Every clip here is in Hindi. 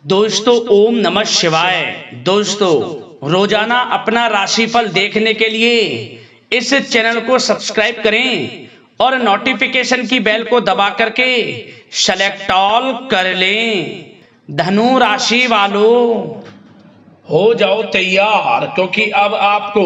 दोस्तों ओम नमः शिवाय। दोस्तों रोजाना अपना राशिफल देखने के लिए इस चैनल को सब्सक्राइब करें और नोटिफिकेशन की बेल को दबा करके सेलेक्ट ऑल कर लें। धनु राशि वालों हो जाओ तैयार, क्योंकि अब आपको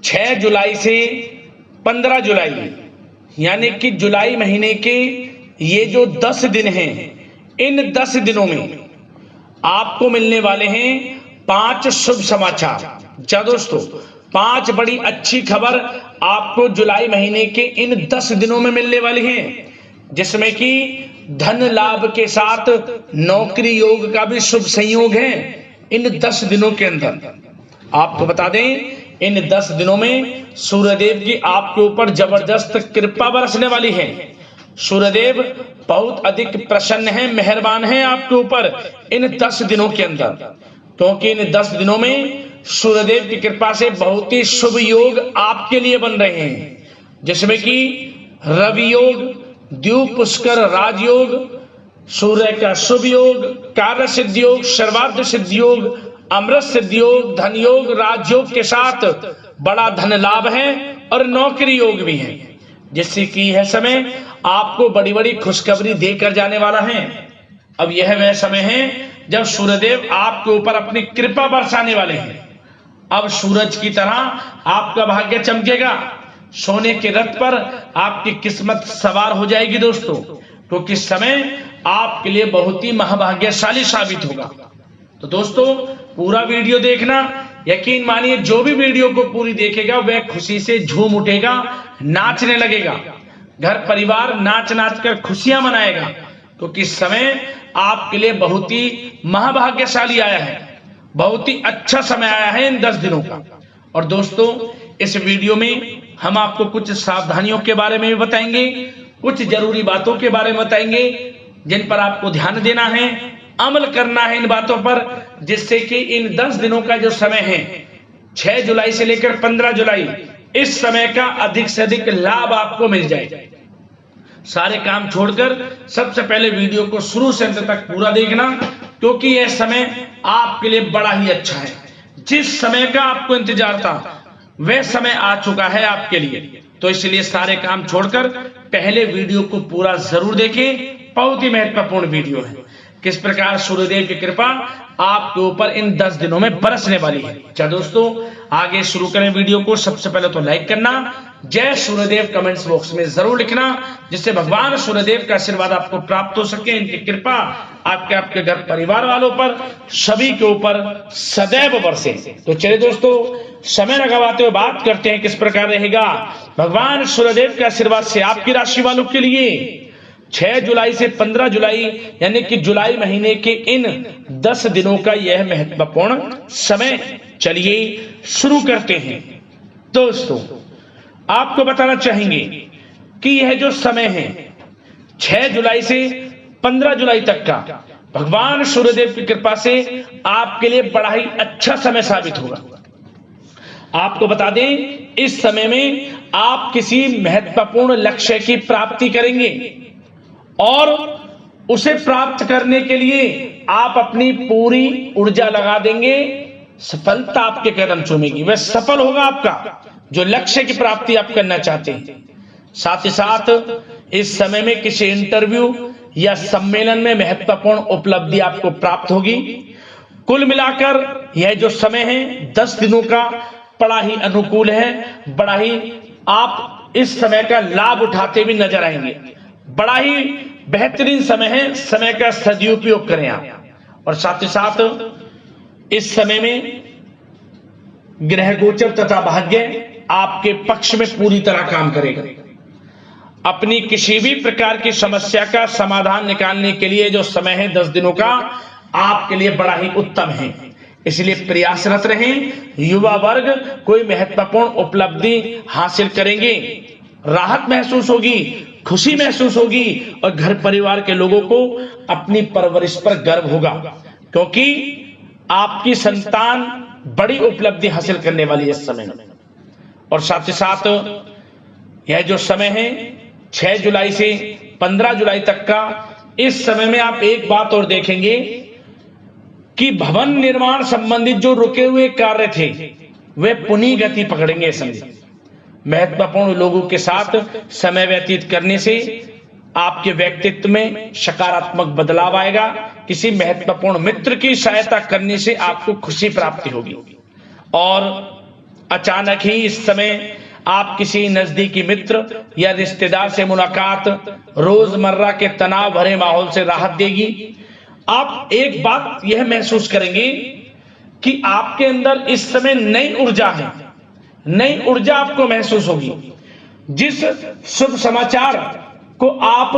6 जुलाई से 15 जुलाई यानी कि जुलाई महीने के ये जो 10 दिन हैं, इन 10 दिनों में आपको मिलने वाले हैं 5 शुभ समाचार। क्या दोस्तों, 5 बड़ी अच्छी खबर आपको जुलाई महीने के इन 10 दिनों में मिलने वाली हैं, जिसमें कि धन लाभ के साथ नौकरी योग का भी शुभ संयोग है। इन 10 दिनों के अंदर आपको बता दें, इन 10 दिनों में सूर्यदेव की आपके ऊपर जबरदस्त कृपा बरसने वाली है। सूर्यदेव बहुत अधिक प्रसन्न है, मेहरबान है आपके ऊपर इन 10 दिनों के अंदर, क्योंकि इन 10 दिनों में सूर्यदेव की कृपा से बहुत ही शुभ योग आपके लिए बन रहे हैं, जिसमें कि रवि योग, द्वीप पुष्कर राजयोग, सूर्य का शुभ योग, कार्य सिद्धि योग, सर्वार्थ सिद्धि योग, अमृत सिद्धि योग, धन योग, राजयोग के साथ बड़ा धन लाभ है और नौकरी योग भी है, जिससे कि यह समय आपको बड़ी बड़ी खुशखबरी देकर जाने वाला है। अब यह वह समय है जब सूर्यदेव आपके ऊपर अपनी कृपा बरसाने वाले हैं। अब सूरज की तरह आपका भाग्य चमकेगा, सोने के रथ पर आपकी किस्मत सवार हो जाएगी दोस्तों, क्योंकि इस समय आपके लिए बहुत ही महाभाग्यशाली साबित होगा। तो दोस्तों पूरा वीडियो देखना, यकीन मानिए जो भी वीडियो को पूरी देखेगा वह खुशी से झूम उठेगा, नाचने लगेगा, घर परिवार नाच नाच कर खुशियां मनाएगा, क्योंकि इस समय आपके लिए बहुत ही महाभाग्यशाली आया है, बहुत ही अच्छा समय आया है इन 10 दिनों का। और दोस्तों इस वीडियो में हम आपको कुछ सावधानियों के बारे में भी बताएंगे, कुछ जरूरी बातों के बारे में बताएंगे जिन पर आपको ध्यान देना है, अमल करना है इन बातों पर, जिससे कि इन 10 दिनों का जो समय है 6 जुलाई से लेकर 15 जुलाई, इस समय का अधिक से अधिक लाभ आपको मिल जाए। सारे काम छोड़कर सबसे पहले वीडियो को शुरू से अंत तक पूरा देखना, क्योंकि यह समय आपके लिए बड़ा ही अच्छा है। जिस समय का आपको इंतजार था वह समय आ चुका है आपके लिए, तो इसलिए सारे काम छोड़कर पहले वीडियो को पूरा जरूर देखें। बहुत ही महत्वपूर्ण वीडियो है, किस प्रकार सूर्यदेव की कृपा आपके ऊपर इन 10 दिनों में बरसने वाली है। क्या दोस्तों आगे शुरू करें वीडियो को। सबसे पहले तो लाइक करना, जय सूर्यदेव कमेंट्स बॉक्स में जरूर लिखना, जिससे भगवान सूर्यदेव का आशीर्वाद आपको प्राप्त हो सके, इनकी कृपा आपके घर परिवार वालों पर सभी के ऊपर सदैव बरसे। तो चलिए दोस्तों समय न गवाते हुए बात करते हैं किस प्रकार रहेगा भगवान सूर्यदेव के आशीर्वाद से आपकी राशि वालों के लिए 6 जुलाई से 15 जुलाई यानी कि जुलाई महीने के इन 10 दिनों का यह महत्वपूर्ण समय। चलिए शुरू करते हैं। दोस्तों आपको बताना चाहेंगे कि यह जो समय है 6 जुलाई से 15 जुलाई तक का, भगवान सूर्यदेव की कृपा से आपके लिए बड़ा ही अच्छा समय साबित होगा। आपको बता दें इस समय में आप किसी महत्वपूर्ण लक्ष्य की प्राप्ति करेंगे और उसे प्राप्त करने के लिए आप अपनी पूरी ऊर्जा लगा देंगे। सफलता आपके कदम चूमेगी, वह सफल होगा आपका जो लक्ष्य की प्राप्ति आप करना चाहते हैं। साथ ही साथ इस समय में किसी इंटरव्यू या सम्मेलन में महत्वपूर्ण उपलब्धि आपको प्राप्त होगी। कुल मिलाकर यह जो समय है 10 दिनों का बड़ा ही अनुकूल है, बड़ा ही आप इस समय का लाभ उठाते भी नजर आएंगे। बड़ा ही बेहतरीन समय है, समय का सदुपयोग करें आप। और साथ ही साथ इस समय में ग्रह गोचर तथा भाग्य आपके पक्ष में पूरी तरह काम करेगा। अपनी किसी भी प्रकार की समस्या का समाधान निकालने के लिए जो समय है 10 दिनों का आपके लिए बड़ा ही उत्तम है, इसलिए प्रयासरत रहें। युवा वर्ग कोई महत्वपूर्ण उपलब्धि हासिल करेंगे, राहत महसूस होगी, खुशी महसूस होगी और घर परिवार के लोगों को अपनी परवरिश पर गर्व होगा, क्योंकि आपकी संतान बड़ी उपलब्धि हासिल करने वाली है इस समय में। और साथ ही साथ यह जो समय है 6 जुलाई से 15 जुलाई तक का, इस समय में आप एक बात और देखेंगे कि भवन निर्माण संबंधित जो रुके हुए कार्य थे वे पुनः गति पकड़ेंगे। समझे, महत्वपूर्ण लोगों के साथ समय व्यतीत करने से आपके व्यक्तित्व में सकारात्मक बदलाव आएगा। किसी महत्वपूर्ण मित्र की सहायता करने से आपको खुशी प्राप्ति होगी। और अचानक ही इस समय आप किसी नजदीकी मित्र या रिश्तेदार से मुलाकात रोजमर्रा के तनाव भरे माहौल से राहत देगी। आप एक बात यह महसूस करेंगे कि आपके अंदर इस समय नई ऊर्जा है, नई ऊर्जा आपको महसूस होगी। जिस शुभ समाचार को आप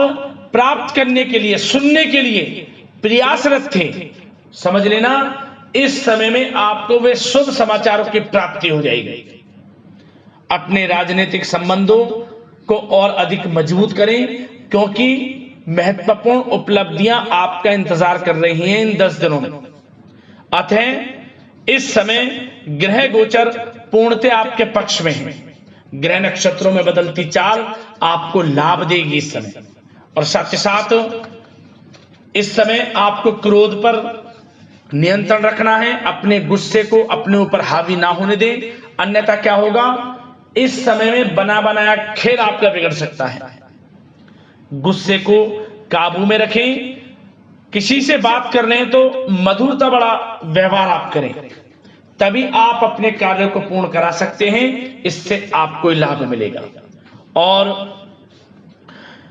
प्राप्त करने के लिए, सुनने के लिए प्रयासरत थे, समझ लेना इस समय में आपको वे शुभ समाचारों की प्राप्ति हो जाएगी। अपने राजनीतिक संबंधों को और अधिक मजबूत करें, क्योंकि महत्वपूर्ण उपलब्धियां आपका इंतजार कर रही हैं इन 10 दिनों में। अतः इस समय ग्रह गोचर पूर्णतः आपके पक्ष में है। ग्रह नक्षत्रों में बदलती चाल आपको लाभ देगी इस समय। और साथ ही साथ इस समय आपको क्रोध पर नियंत्रण रखना है। अपने गुस्से को अपने ऊपर हावी ना होने दें, अन्यथा क्या होगा, इस समय में बना बनाया खेल आपका बिगड़ सकता है। गुस्से को काबू में रखें। किसी से बात कर रहे हैं तो मधुरता बड़ा व्यवहार आप करें, तभी आप अपने कार्य को पूर्ण करा सकते हैं। इससे आपको लाभ मिलेगा। और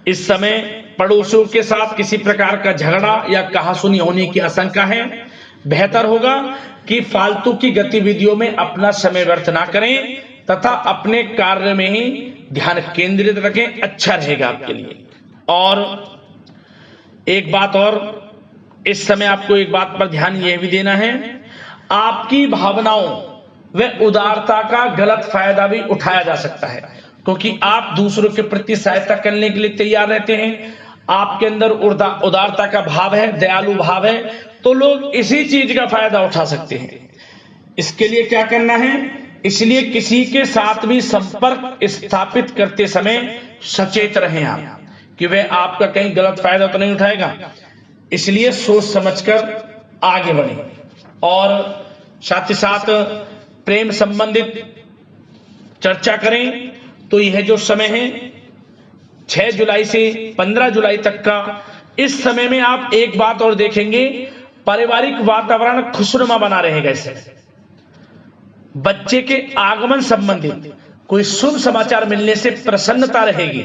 इस समय पड़ोसियों के साथ किसी प्रकार का झगड़ा या कहासुनी होने की आशंका है। बेहतर होगा कि फालतू की गतिविधियों में अपना समय व्यर्थ ना करें तथा अपने कार्य में ही ध्यान केंद्रित रखें, अच्छा रहेगा आपके लिए। और एक बात और, इस समय आपको एक बात पर ध्यान यह भी देना है, आपकी भावनाओं व उदारता का गलत फायदा भी उठाया जा सकता है, क्योंकि आप दूसरों के प्रति सहायता करने के लिए तैयार रहते हैं। आपके अंदर उदारता का भाव है, दयालु भाव है, तो लोग इसी चीज का फायदा उठा सकते हैं। इसके लिए क्या करना है, इसलिए किसी के साथ भी संपर्क स्थापित करते समय सचेत रहें आप कि वह आपका कहीं गलत फायदा तो नहीं उठाएगा। इसलिए सोच समझकर आगे बढ़ें। और साथ ही साथ प्रेम संबंधित चर्चा करें तो यह जो समय है 6 जुलाई से 15 जुलाई तक का, इस समय में आप एक बात और देखेंगे, पारिवारिक वातावरण खुशनुमा बना रहेगा। इससे बच्चे के आगमन संबंधित कोई शुभ समाचार मिलने से प्रसन्नता रहेगी।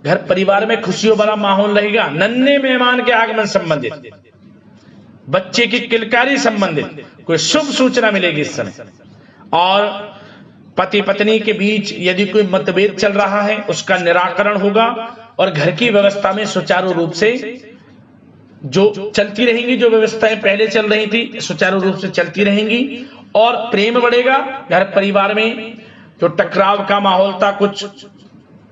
घर परिवार में खुशियों भरा माहौल रहेगा। नन्हे मेहमान के आगमन संबंधित, बच्चे की किलकारी संबंधित कोई शुभ सूचना मिलेगी इस समय। और पति पत्नी के बीच यदि कोई मतभेद चल रहा है उसका निराकरण होगा। और घर की व्यवस्था में सुचारू रूप से जो चलती रहेंगी, जो व्यवस्थाएं पहले चल रही थी सुचारू रूप से चलती रहेंगी। और प्रेम बढ़ेगा। घर परिवार में जो टकराव का माहौल था, कुछ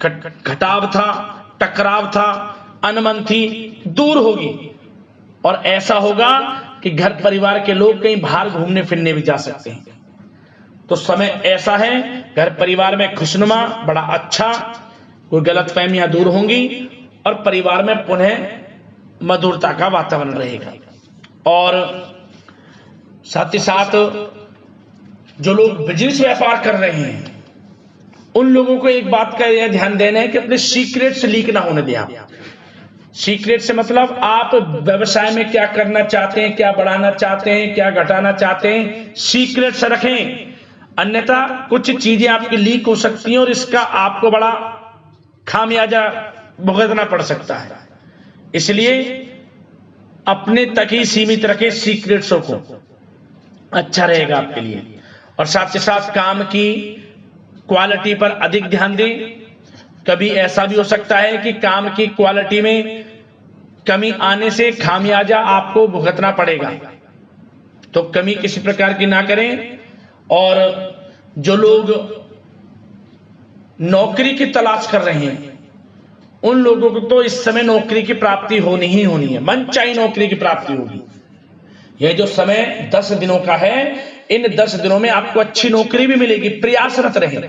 घटाव था, टकराव था, अनमन थी, दूर होगी। और ऐसा होगा कि घर परिवार के लोग कहीं बाहर घूमने फिरने भी जा सकते हैं। तो समय ऐसा है, घर परिवार में खुशनुमा बड़ा अच्छा, कोई गलतफहमियां दूर होंगी और परिवार में पुनः मधुरता का वातावरण रहेगा। और साथ ही साथ जो लोग बिजनेस व्यापार कर रहे हैं उन लोगों को एक बात का यह ध्यान देना है कि अपने सीक्रेट्स लीक ना होने दें। आप सीक्रेट से मतलब आप व्यवसाय में क्या करना चाहते हैं, क्या बढ़ाना चाहते हैं, क्या घटाना चाहते हैं, सीक्रेट से रखें। अन्यथा कुछ चीजें आपकी लीक हो सकती हैं और इसका आपको बड़ा खामियाजा भुगतना पड़ सकता है। इसलिए अपने तक ही सीमित रखें सीक्रेट्सों को, अच्छा रहेगा आपके लिए। और साथ ही साथ काम की क्वालिटी पर अधिक ध्यान दें। कभी ऐसा भी हो सकता है कि काम की क्वालिटी में कमी आने से खामियाजा आपको भुगतना पड़ेगा, तो कमी किसी प्रकार की ना करें। और जो लोग नौकरी की तलाश कर रहे हैं उन लोगों को तो इस समय नौकरी की प्राप्ति होनी ही होनी है, मनचाही नौकरी की प्राप्ति होगी। यह जो समय 10 दिनों का है, इन 10 दिनों में आपको अच्छी नौकरी भी मिलेगी, प्रयासरत रहें।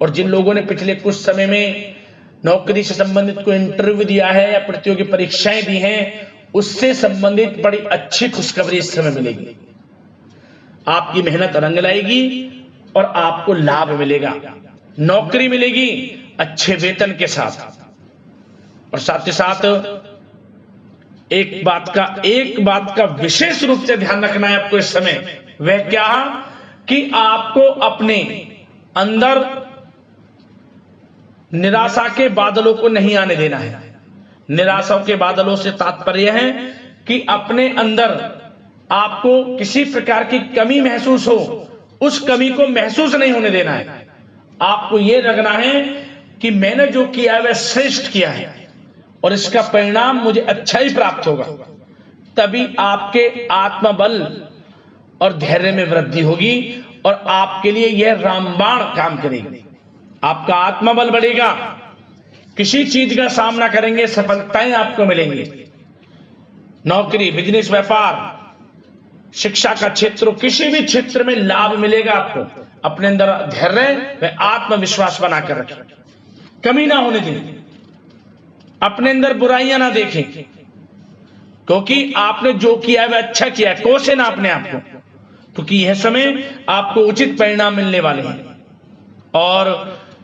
और जिन लोगों ने पिछले कुछ समय में नौकरी से संबंधित कोई इंटरव्यू दिया है या प्रतियोगी परीक्षाएं दी हैं, उससे संबंधित बड़ी अच्छी खुशखबरी इस समय मिलेगी। आपकी मेहनत रंग लाएगी और आपको लाभ मिलेगा। नौकरी मिलेगी अच्छे वेतन के साथ। और साथ ही साथ एक बात का विशेष रूप से ध्यान रखना है आपको इस समय। वह क्या कि आपको अपने अंदर निराशा के बादलों को नहीं आने देना है। निराशा के बादलों से तात्पर्य है कि अपने अंदर आपको किसी प्रकार की कमी महसूस हो, उस कमी को महसूस नहीं होने देना है। आपको यह लगना है कि मैंने जो किया है वह श्रेष्ठ किया है और इसका परिणाम मुझे अच्छा ही प्राप्त होगा। तभी आपके आत्मबल और धैर्य में वृद्धि होगी और आपके लिए यह रामबाण काम करेगी। आपका आत्मबल बढ़ेगा, किसी चीज का सामना करेंगे, सफलताएं आपको मिलेंगी। नौकरी, बिजनेस, व्यापार, शिक्षा का क्षेत्र, किसी भी क्षेत्र में लाभ मिलेगा आपको। अपने अंदर धैर्य व आत्मविश्वास बनाकर रखें, कमी ना होने दें, अपने अंदर बुराइयां ना देखें, क्योंकि आपने जो किया है वह अच्छा किया है। कोसे ना अपने आप को, क्योंकि यह समय आपको उचित परिणाम मिलने वाले हैं। और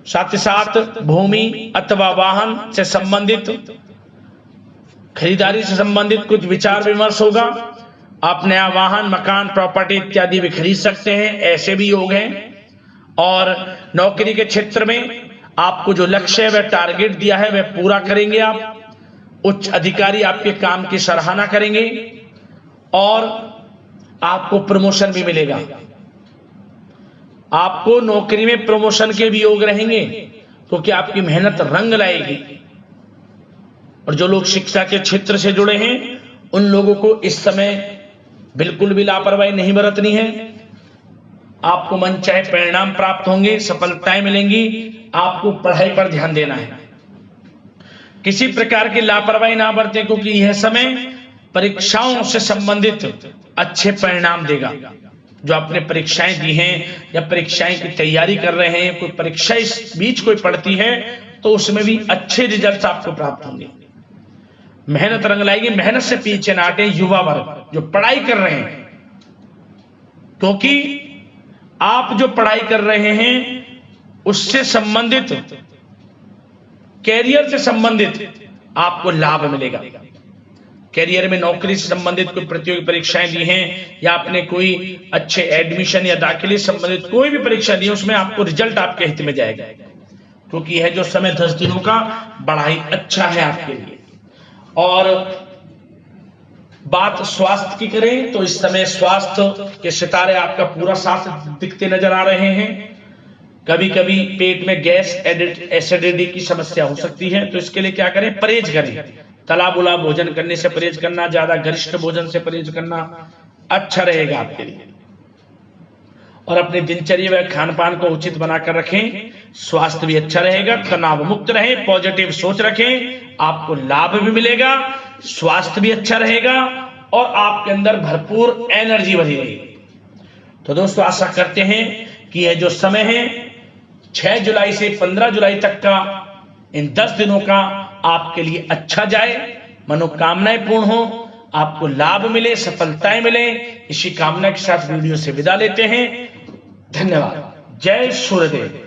साथ ही साथ भूमि अथवा वाहन से संबंधित, खरीदारी से संबंधित कुछ विचार विमर्श होगा। आप नया वाहन, मकान, प्रॉपर्टी इत्यादि भी खरीद सकते हैं, ऐसे भी योग हैं। और नौकरी के क्षेत्र में आपको जो लक्ष्य है वह टारगेट दिया है वह पूरा करेंगे आप। उच्च अधिकारी आपके काम की सराहना करेंगे और आपको प्रमोशन भी मिलेगा। आपको नौकरी में प्रमोशन के भी योग रहेंगे, क्योंकि आपकी मेहनत रंग लाएगी। और जो लोग शिक्षा के क्षेत्र से जुड़े हैं उन लोगों को इस समय बिल्कुल भी लापरवाही नहीं बरतनी है। आपको मनचाहे परिणाम प्राप्त होंगे, सफलताएं मिलेंगी। आपको पढ़ाई पर ध्यान देना है, किसी प्रकार की लापरवाही ना बरतें, क्योंकि यह समय परीक्षाओं से संबंधित अच्छे परिणाम देगा। जो आपने परीक्षाएं दी हैं या परीक्षाएं की तैयारी कर रहे हैं, कोई परीक्षा इस बीच कोई पड़ती है तो उसमें भी अच्छे रिजल्ट आपको प्राप्त होंगे। मेहनत रंग लाएगी, मेहनत से पीछे ना हटे युवा वर्ग जो पढ़ाई कर रहे हैं, क्योंकि आप जो पढ़ाई कर रहे हैं उससे संबंधित, कैरियर से संबंधित आपको लाभ मिलेगा। कैरियर में नौकरी से संबंधित कोई प्रतियोगी परीक्षाएं दी हैं या आपने कोई अच्छे एडमिशन या दाखिले से संबंधित कोई भी परीक्षा दी है, उसमें आपको रिजल्ट आपके हित में जाएगा, क्योंकि यह जो समय 10 दिनों का बड़ा ही अच्छा है आपके लिए। और बात स्वास्थ्य की करें तो इस समय स्वास्थ्य के सितारे आपका पूरा साथ दिखते नजर आ रहे हैं। कभी कभी पेट में गैस, एसिडिटी की समस्या हो सकती है, तो इसके लिए क्या करें? परहेज करें। तला बुला भोजन करने से परहेज करना, ज्यादा गरिष्ठ भोजन से परहेज करना अच्छा रहेगा आपके लिए। और अपनी दिनचर्या व खान पान को उचित बनाकर रखें, स्वास्थ्य भी अच्छा रहेगा, तनाव मुक्त रहें, पॉजिटिव सोच रखें, आपको लाभ भी मिलेगा, स्वास्थ्य भी अच्छा रहेगा और आपके अंदर भरपूर एनर्जी बनी रहेगी। तो दोस्तों आशा करते हैं कि यह जो समय है 6 जुलाई से 15 जुलाई तक का, इन 10 दिनों का आपके लिए अच्छा जाए, मनोकामनाएं पूर्ण हो, आपको लाभ मिले, सफलताएं मिले, इसी कामना के साथ वीडियो से विदा लेते हैं। धन्यवाद। जय सूर्यदेव।